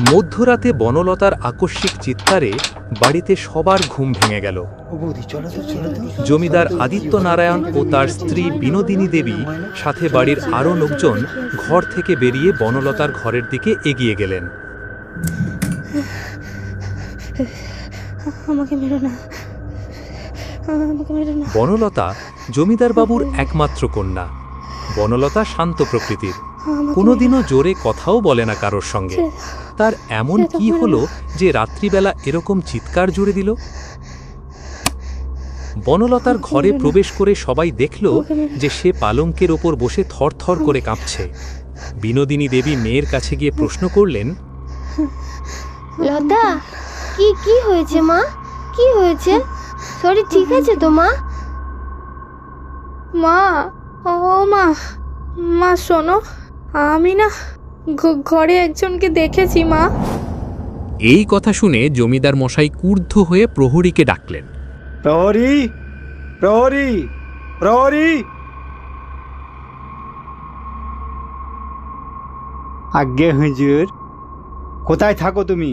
মধ্যরাতে বনলতার আকস্মিক চিৎকারে বাড়িতে সবার ঘুম ভেঙে গেল। জমিদার আদিত্য নারায়ণ ও তার স্ত্রী বিনোদিনী দেবী সাথে বাড়ির আরও লোকজন ঘর থেকে বেরিয়ে বনলতার ঘরের দিকে এগিয়ে গেলেন। বনলতা জমিদার বাবুর একমাত্র কন্যা। বনলতা শান্ত প্রকৃতির, কোনোদিনও জোরে কথাও বলে না কারোর সঙ্গে। তার এমন কি হলো যে রাত্রিবেলা এরকম চিৎকার জুড়ে দিল? বনলতার ঘরে প্রবেশ করে সবাই দেখল যে সে পালঙ্কের ওপর বসে থরথর করে কাঁপছে। বিনোদিনী দেবী মেয়ের কাছে গিয়ে প্রশ্ন করলেন, লতা, কি হয়েছে মা? কি হয়েছে? শরীর ঠিক আছে তো মা? মা, ও মা, মা শোনো, আমি না ঘরে একজনকে দেখেছি মা। এই কথা শুনে জমিদার মশাই ক্রুদ্ধ হয়ে প্রহরীকে ডাকলেন। প্রহরী, প্রহরী, প্রহরী! আজ্ঞে হুজুর, কোথায় থাকো তুমি?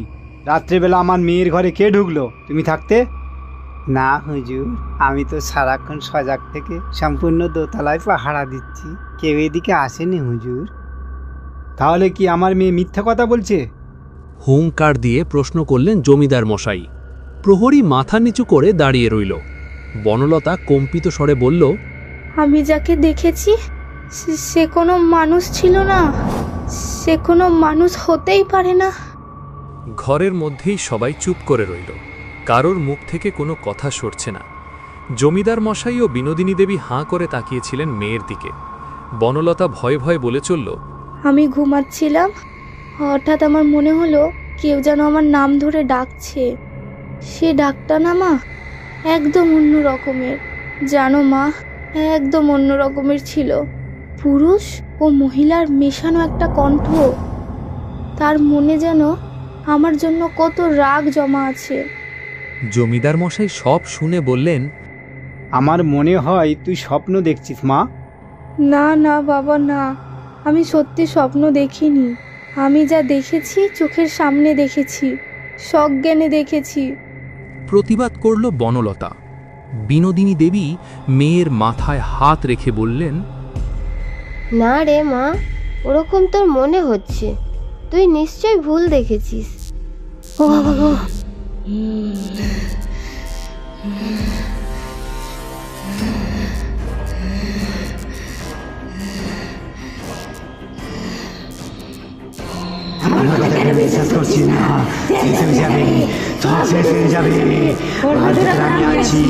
রাত্রিবেলা আমার মেয়ের ঘরে কে ঢুকলো? তুমি থাকতে? না হুজুর, আমি তো সারাক্ষণ সজাগ থেকে সম্পূর্ণ দোতলায় পাহারা দিচ্ছি, কেউ এদিকে আসেনি হুজুর। তাহলে কি আমার মেয়ে মিথ্যা কথা বলছে? হুঙ্কার দিয়ে প্রশ্ন করলেন জমিদার মশাই। প্রহরী মাথা নিচু করে দাঁড়িয়ে রইল। বনলতা কম্পিত স্বরে বলল, আমি যাকে দেখেছি সে কোনো মানুষ ছিল না, সে কোনো মানুষ হতেই পারে না। ঘরের মধ্যেই সবাই চুপ করে রইল। কারোর মুখ থেকে কোনো কথা সরছে না। জমিদার মশাই ও বিনোদিনী দেবী হাঁ করে তাকিয়েছিলেন মেয়ের দিকে। বনলতা ভয়ে ভয়ে বলে চলল, আমি ঘুমাচ্ছিলাম, হঠাৎ আমার মনে হলো কেউ যেন আমার নাম ধরে ডাকছে। সে ডাকটা না মা একদম অন্য রকমের, জানো মা, একদম অন্য রকমের ছিল। পুরুষ ও মহিলার মেশানো একটা কণ্ঠ। তার মনে যেন আমার জন্য কত রাগ জমা আছে। জমিদার মশাই সব শুনে বললেন, আমার মনে হয় তুই স্বপ্ন দেখছিস মা। না না বাবা, না, আমি সত্যি স্বপ্ন দেখিনি। আমি যা দেখেছি চোখের সামনে দেখেছি, সজ্ঞানে দেখেছি। প্রতিবাদ করল বনলতা। বিনোদিনী দেবী মেয়ের মাথায় হাত রেখে বললেন, না রে মা, ওরকম তোর মনে হচ্ছে, তুই নিশ্চয়ই ভুল দেখেছিস। ও বাবা গো! বিশ্বাস করছি না, শেষ হয়ে যাবে, সব শেষ হয়ে যাবে। আমি আছি,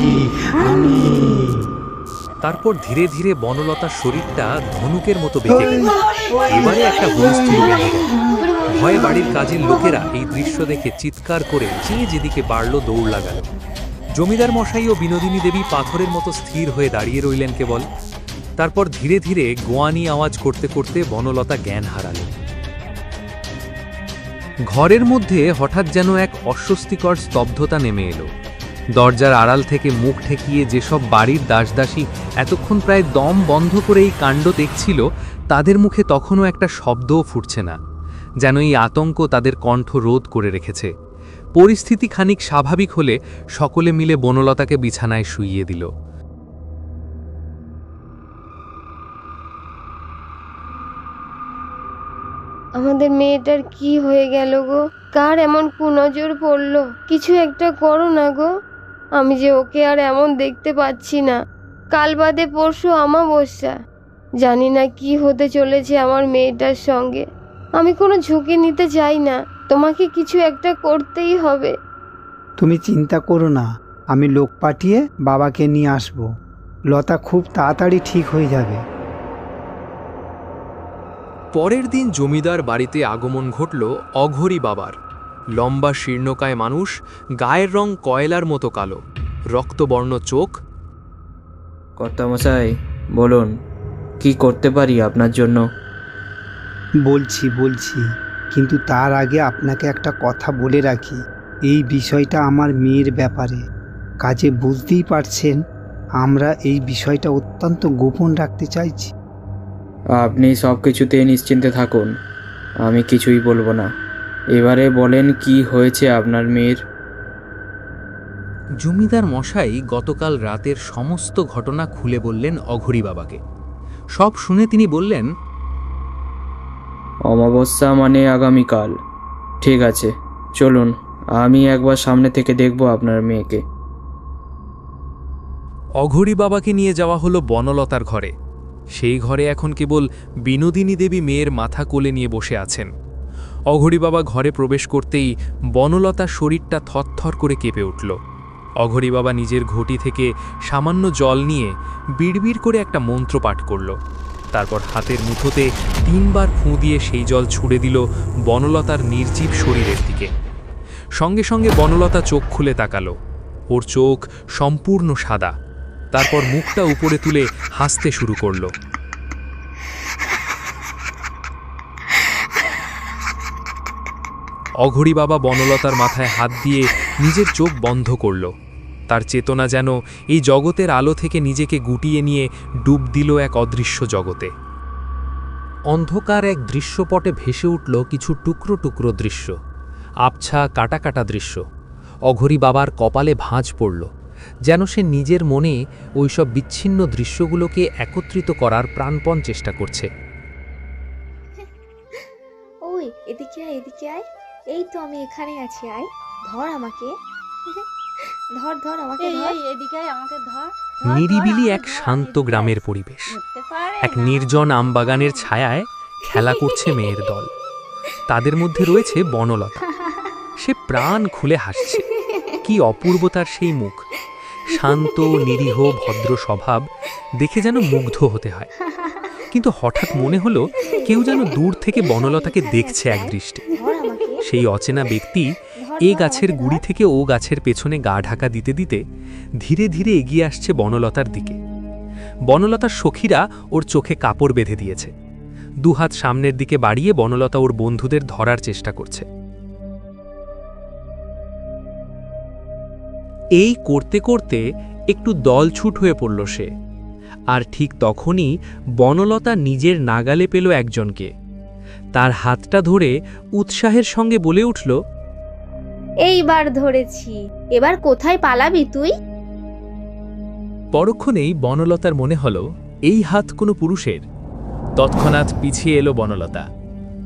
আমি। তারপর ধীরে ধীরে বনলতার শরীরটা ধনুকের মতো বেঁকে গেল। এবারে একটা হুলস্থুল বেঁধে গেল। ভয়ে বাড়ির কাজের লোকেরা এই দৃশ্য দেখে চিৎকার করে যে যেদিকে বাড়ল দৌড় লাগাল। জমিদার মশাই ও বিনোদিনী দেবী পাথরের মতো স্থির হয়ে দাঁড়িয়ে রইলেন কেবল। তারপর ধীরে ধীরে গোয়ানি আওয়াজ করতে করতে বনলতা জ্ঞান হারালেন। ঘরের মধ্যে হঠাৎ যেন এক অস্বস্তিকর স্তব্ধতা নেমে এলো। দরজার আড়াল থেকে মুখ ঠেকিয়ে যেসব বাড়ির দাসদাসী এতক্ষণ প্রায় দম বন্ধ করে এই কাণ্ড দেখছিল, তাদের মুখে তখনও একটা শব্দও ফুটছে না, যেন এই আতঙ্ক তাদের কণ্ঠ রোধ করে রেখেছে। পরিস্থিতি খানিক স্বাভাবিক হলে সকলে মিলে বনলতাকে বিছানায় শুইয়ে দিল। আমাদের মেয়েটার কি হয়ে গেল গো? কার এমন কুনজর পড়লো? কিছু একটা করো না গো, আমি যে ওকে আর এমন দেখতে পাচ্ছি না। কাল বাদে পরশু অমাবস্যা, জানি না কি হতে চলেছে আমার মেয়েটার সঙ্গে। আমি কোনো ঝুঁকি নিতে চাই না, তোমাকে কিছু একটা করতেই হবে। তুমি চিন্তা করো না, আমি লোক পাঠিয়ে বাবাকে নিয়ে আসবো। লতা খুব তাড়াতাড়ি ঠিক হয়ে যাবে। পরের দিন জমিদার বাড়িতে আগমন ঘটল অঘোরী বাবার। লম্বা শীর্ণকায় মানুষ, গায়ের রং কয়লার মতো কালো, রক্তবর্ণ চোখ। কর্তামশাই বলুন, কি করতে পারি আপনার জন্য? বলছি, কিন্তু তার আগে আপনাকে একটা কথা বলে রাখি। এই বিষয়টা আমার মেয়ের ব্যাপারে, কাজে বুঝতেই পারছেন আমরা এই বিষয়টা অত্যন্ত গোপন রাখতে চাইছি। আপনি সব কিছুতে নিশ্চিন্তে থাকুন, আমি কিছুই বলবো না। এবারে বলেন কি হয়েছে আপনার মেয়ের? জমিদার মশাই গতকাল রাতের সমস্ত ঘটনা খুলে বললেন অঘরী বাবাকে। সব শুনে তিনি বললেন, অমাবস্যা মানে আগামীকাল। ঠিক আছে, চলুন, আমি একবার সামনে থেকে দেখব আপনার মেয়েকে। অঘরী বাবাকে নিয়ে যাওয়া হলো বনলতার ঘরে। সেই ঘরে এখন কেবল বিনোদিনী দেবী মেয়ের মাথা কোলে নিয়ে বসে আছেন। অঘরী বাবা ঘরে প্রবেশ করতেই বনলতার শরীরটা থরথর করে কেঁপে উঠল। অঘরী বাবা নিজের ঘটি থেকে সামান্য জল নিয়ে বিড়বিড় করে একটা মন্ত্র পাঠ করল। তারপর হাতের মুঠোতে 3 বার ফুঁ দিয়ে সেই জল ছুঁড়ে দিল বনলতার নির্জীব শরীরের দিকে। সঙ্গে সঙ্গে বনলতা চোখ খুলে তাকালো। ওর চোখ সম্পূর্ণ সাদা। তারপর মুখটা উপরে তুলে হাসতে শুরু করল। অঘরী বাবা বনলতার মাথায় হাত দিয়ে নিজের চোখ বন্ধ করল। তার চেতনা যেন এই জগতের আলো থেকে নিজেকে গুটিয়ে নিয়ে ডুব দিল এক অদৃশ্য জগতে। অন্ধকার এক দৃশ্যপটে ভেসে উঠল কিছু টুকরো টুকরো দৃশ্য, আবছা কাটা কাটা দৃশ্য। অঘরী বাবার কপালে ভাঁজ পড়ল, যেন সে নিজের মনে ওইসব বিচ্ছিন্ন দৃশ্যগুলোকে একত্রিত করার প্রাণপণ চেষ্টা করছে। ওই এদিকে আয়, এদিকে আয়। এই তো আমি এখানে আছি, আয় ধর আমাকে। ধর ধর আমাকে, ধর। এদিকে আয়, আমাকে ধর। নিরিবিলি এক শান্ত গ্রামের পরিবেশ। এক নির্জন আমবাগানের ছায়ায় খেলা করছে মেয়ের দল। তাদের মধ্যে রয়েছে বনলতা। সে প্রাণ খুলে হাসছে। কি অপূর্ব তার সেই মুখ! শান্ত, নিরীহ, ভদ্র স্বভাব দেখে যেন মুগ্ধ হতে হয়। কিন্তু হঠাৎ মনে হলো কেউ যেন দূর থেকে বনলতাকে দেখছে একদৃষ্টে। ধর আমাকে। সেই অচেনা ব্যক্তি এ গাছের গুড়ি থেকে ও গাছের পেছনে গা ঢাকা দিতে দিতে ধীরে ধীরে এগিয়ে আসছে বনলতার দিকে। বনলতার সখীরা ওর চোখে কাপড় বেঁধে দিয়েছে। দুহাত সামনের দিকে বাড়িয়ে বনলতা ওর বন্ধুদের ধরার চেষ্টা করছে। এই করতে করতে একটু দলছুট হয়ে পড়ল সে। আর ঠিক তখনই বনলতা নিজের নাগালে পেল একজনকে। তার হাতটা ধরে উৎসাহের সঙ্গে বলে উঠল, এইবার ধরেছি। এবার কোথায় পালাবি তুই? পরক্ষণেই বনলতার মনে হল এই হাত কোনো পুরুষের। তৎক্ষণাৎ পিছিয়ে এলো বনলতা।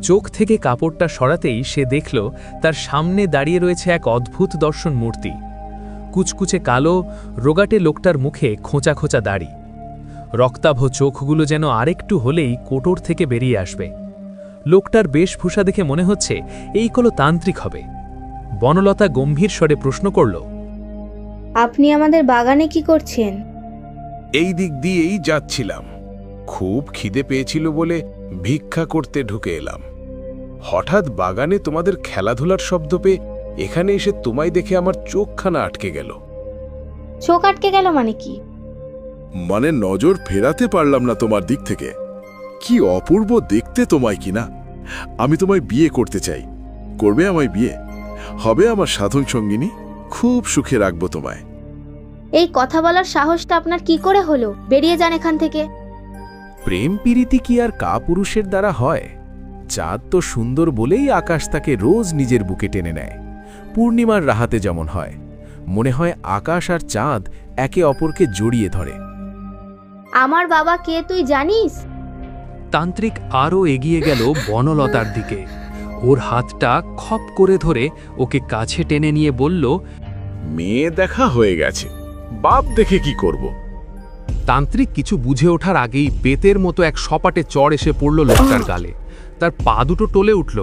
চোখ থেকে কাপড়টা সরাতেই সে দেখল তার সামনে দাঁড়িয়ে রয়েছে এক অদ্ভুত দর্শন মূর্তি। কুচকুচে কালো, রোগাটে লোকটার মুখে খোঁচা খোঁচা দাড়ি। রক্তাভ চোখগুলো যেন আরেকটু হলেই কোটর থেকে বেরিয়ে আসবে। লোকটার বেশভূষা দেখে মনে হচ্ছে এই কোনো তান্ত্রিক হবে। বনলতা গম্ভীর স্বরে প্রশ্ন করল, আপনি আমাদের বাগানে কি করছেন? এই দিক দিয়েই যাচ্ছিলাম। খুব খিদে পেয়েছিল বলে ভিক্ষা করতে ঢুকে এলাম। হঠাৎ বাগানে তোমাদের খেলাধুলার শব্দ পেয়ে এখানে এসে তোমায় দেখে আমার চোখখানা আটকে গেল। চোখ আটকে গেল মানে কি? মানে নজর ফেরাতে পারলাম না তোমার দিক থেকে। কি অপূর্ব দেখতে তোমায় কিনা। আমি তোমায় বিয়ে করতে চাই। করবে আমায় বিয়ে? হবে আমার সাধন সঙ্গিনী। খুব সুখে রাখবো তোমায়। এই কথা বলার সাহসটা আপনার কি করে হলো? বেরিয়ে যান এখান থেকে। প্রেম প্রীতি কি আর কাপুরুষের দ্বারা হয়? চাঁদ তো সুন্দর বলেই আকাশ তাকে রোজ নিজের বুকে টেনে নেয়। পূর্ণিমার রাহাতে যেমন হয়, মনে হয় আকাশ আর চাঁদ একে অপরকে জড়িয়ে ধরে। আমার বাবা কে তুই জানিস? তান্ত্রিক আরও এগিয়ে গেল বনলতার দিকে। ওর হাতটা খপ করে ধরে ওকে কাছে টেনে নিয়ে বলল, মেয়ে দেখা হয়ে গেছে, বাপ দেখে কি করব? তান্ত্রিক কিছু বুঝে ওঠার আগেই বেতের মতো এক সপাটে চড় এসে পড়ল লোকটার গালে। তার পা দুটো টলে উঠল।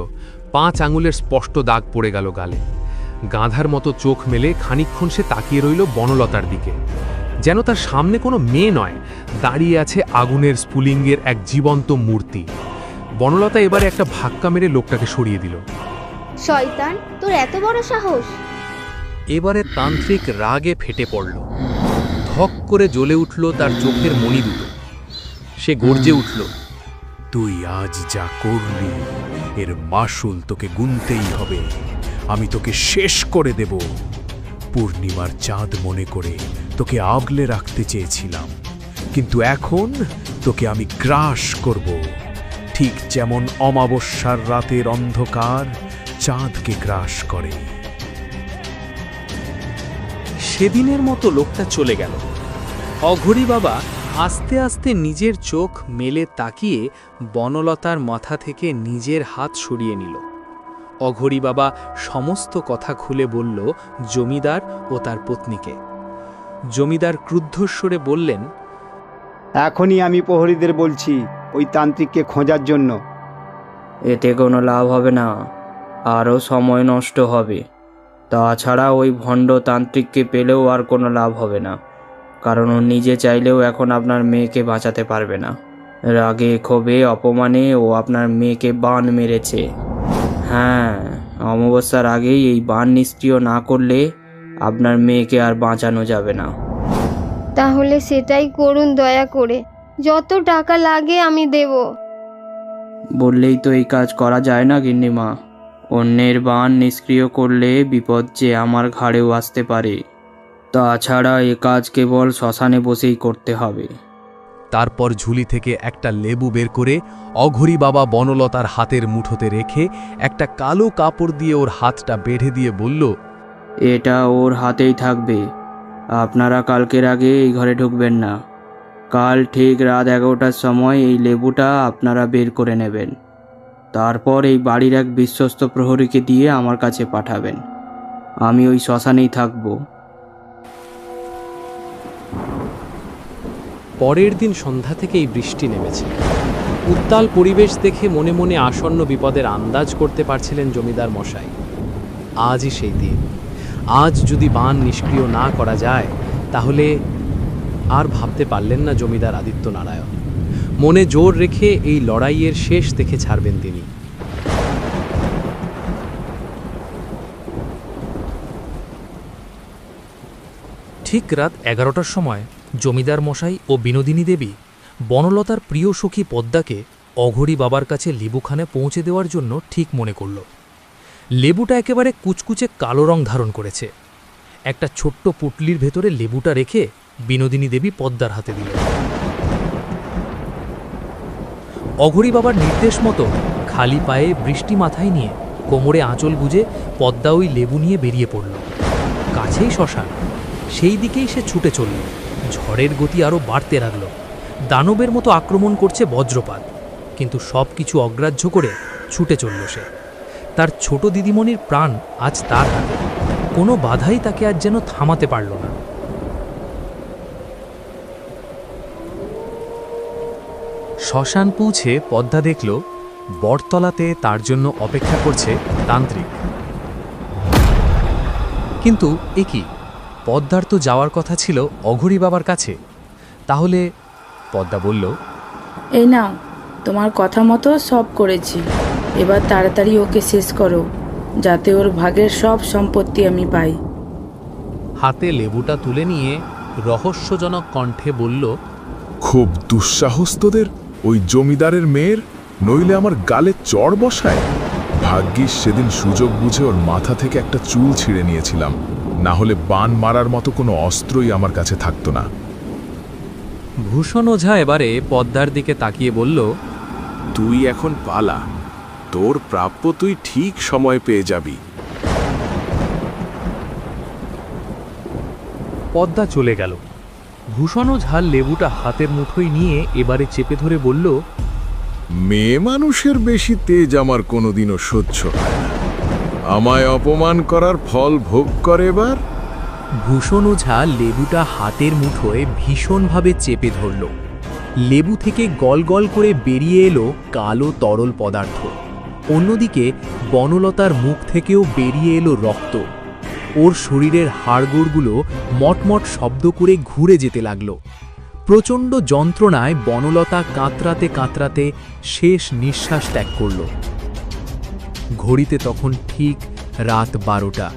5 আঙুলের স্পষ্ট দাগ পড়ে গেল গালে। গাধার মতো চোখ মেলে খানিকক্ষণ সে তাকিয়ে রইল বনলতার দিকে। যেন তার সামনে কোনো মেয়ে নয়, দাঁড়িয়ে আছে আগুনের স্ফুলিঙ্গের এক জীবন্ত মূর্তি। বনলতা এবারে একটা ধাক্কা মেরে লোকটাকে সরিয়ে দিল। শয়তান, তোর এত বড় সাহস! এবারে তান্ত্রিক রাগে ফেটে পড়ল। ধক করে জ্বলে উঠল তার চোখের মণি দুটো। সে গর্জে উঠল, তুই আজ যা করলি এর মাসুল তোকে গুনতেই হবে। আমি তোকে শেষ করে দেব। পূর্ণিমার চাঁদ মনে করে তোকে আগলে রাখতে চেয়েছিলাম, কিন্তু এখন তোকে আমি গ্রাস করব। ঠিক যেমন অমাবস্যার রাতের অন্ধকার চাঁদকে গ্রাস করে। সেদিনের মতো লোকটা চলে গেল। অঘরী বাবা আস্তে আস্তে নিজের চোখ মেলে তাকিয়ে বনলতার মাথা থেকে নিজের হাত সরিয়ে নিল। অঘরী বাবা সমস্ত কথা খুলে বলল জমিদার ও তার পত্নীকে। জমিদার ক্রুদ্ধস্বরে বললেন, এখনই আমি প্রহরীদের বলছি ওই তান্ত্রিককে খোঁজার জন্য। এতে কোনো লাভ হবে না, আরও সময় নষ্ট হবে। তাছাড়া ওই ভণ্ড তান্ত্রিককে পেলেও আর কোনো লাভ হবে না, কারণ ও নিজে চাইলেও এখন আপনার মেয়েকে বাঁচাতে পারবে না। রাগে ক্ষোভে অপমানে ও আপনার মেয়েকে বান মেরেছে। হ্যাঁ, অমাবস্যার আগেই এই বান নিষ্ক্রিয় না করলে আপনার মেয়েকে আর বাঁচানো যাবে না। তাহলে সেটাই করুন দয়া করে, যত টাকা লাগে আমি দেব। বললেই তো এই কাজ করা যায় না গিন্নিমা। অন্যের বান নিষ্ক্রিয় করলে বিপদ যে আমার ঘাড়েও আসতে পারে। তাছাড়া এ কাজ কেবল শ্মশানে বসেই করতে হবে। তারপর ঝুলি থেকে একটা লেবু বের করে অঘরী বাবা বনলতার হাতের মুঠোতে রেখে একটা কালো কাপড় দিয়ে ওর হাতটা বেঁধে দিয়ে বলল, এটা ওর হাতেই থাকবে। আপনারা কালকের আগে এই ঘরে ঢুকবেন না। কাল ঠিক রাত 11টার সময় এই লেবুটা আপনারা বের করে নেবেন। তারপর এই বাড়ির এক বিশ্বস্ত প্রহরীকে দিয়ে আমার কাছে পাঠাবেন। আমি ওই শ্মশানেই থাকব। পরের দিন সন্ধ্যা থেকেই বৃষ্টি নেমেছে। উত্তাল পরিবেশ দেখে মনে মনে আসন্ন বিপদের আন্দাজ করতে পারছিলেন জমিদার মশাই। আজই সেই দিন। আজ যদি বান নিষ্ক্রিয় না করা যায় তাহলে আর ভাবতে পারলেন না জমিদার আদিত্য নারায়ণ। মনে জোর রেখে এই লড়াইয়ের শেষ দেখে ছাড়বেন তিনি। ঠিক রাত 11টার সময় জমিদার মশাই ও বিনোদিনী দেবী বনলতার প্রিয় সখী পদ্মাকে অঘরী বাবার কাছে লেবুখানে পৌঁছে দেওয়ার জন্য ঠিক মনে করল। লেবুটা একেবারে কুচকুচে কালো রং ধারণ করেছে। একটা ছোট্ট পুটলির ভেতরে লেবুটা রেখে বিনোদিনী দেবী পদ্মার হাতে দিল। অঘরী বাবার নির্দেশ মতো খালি পায়ে বৃষ্টি মাথায় নিয়ে কোমরে আঁচল গুজে পদ্মা ওই লেবু নিয়ে বেরিয়ে পড়ল। কাছেই শ্মশান, সেই দিকেই সে ছুটে চলল। ঝড়ের গতি আরও বাড়তে লাগল। দানবের মতো আক্রমণ করছে বজ্রপাত, কিন্তু সব কিছু অগ্রাহ্য করে ছুটে চলল সে। তার ছোট দিদিমণির প্রাণ আজ তার হাতে। কোনো বাধাই তাকে আজ যেন থামাতে পারল না। শ্মশান পৌঁছে পদ্মা দেখল বটতলাতে তার জন্য অপেক্ষা করছে তান্ত্রিক। কিন্তু এ কি, পদ্মার তো যাওয়ার কথা ছিল অঘরী বাবার কাছে। তাহলে পদ্মা বলল, এই নাও, তোমার কথা মতো সব করেছি। এবার তাড়াতাড়ি ওকে শেষ করো, যাতে ওর ভাগের সব সম্পত্তি আমি পাই। হাতে লেবুটা তুলে নিয়ে রহস্যজনক কণ্ঠে বলল, খুব দুঃসাহস তোদের ওই জমিদারের মেয়ের, নইলে আমার গালে চড় বসায়। ভাগ্যিস সেদিন সুযোগ বুঝে ওর মাথা থেকে একটা চুল ছিঁড়ে নিয়েছিলাম, না হলে বান মারার মতো কোনো অস্ত্রই আমার কাছে থাকতো না। ভূষণ ওঝা এবারে পদ্মার দিকে তাকিয়ে বলল, তুই এখন পালা, তোর প্রাপ্য তুই ঠিক সময় পেয়ে যাবি। পদ্মা চলে গেল। ভূষণ ওঝা লেবুটা হাতের মুঠোয় নিয়ে এবারে চেপে ধরে বলল, মেয়ে মানুষের বেশি তেজ আমার কোনোদিনও সহ্য হয় না। আমায় অপমান করার ফল ভোগ করে এবার। ভূষণ ওঝা লেবুটা হাতের মুঠোয় ভীষণভাবে চেপে ধরল। লেবু থেকে গল গল করে বেরিয়ে এলো কালো তরল পদার্থ। অন্যদিকে বনলতার মুখ থেকেও বেরিয়ে এলো রক্ত। ওর শরীরের হাড়গোড়গুলো মটমট শব্দ করে ঘুরে যেতে লাগল। প্রচণ্ড যন্ত্রণায় বনলতা কাতরাতে কাতরাতে শেষ নিঃশ্বাস ত্যাগ করল। ঘড়িতে তখন ঠিক রাত 12টা।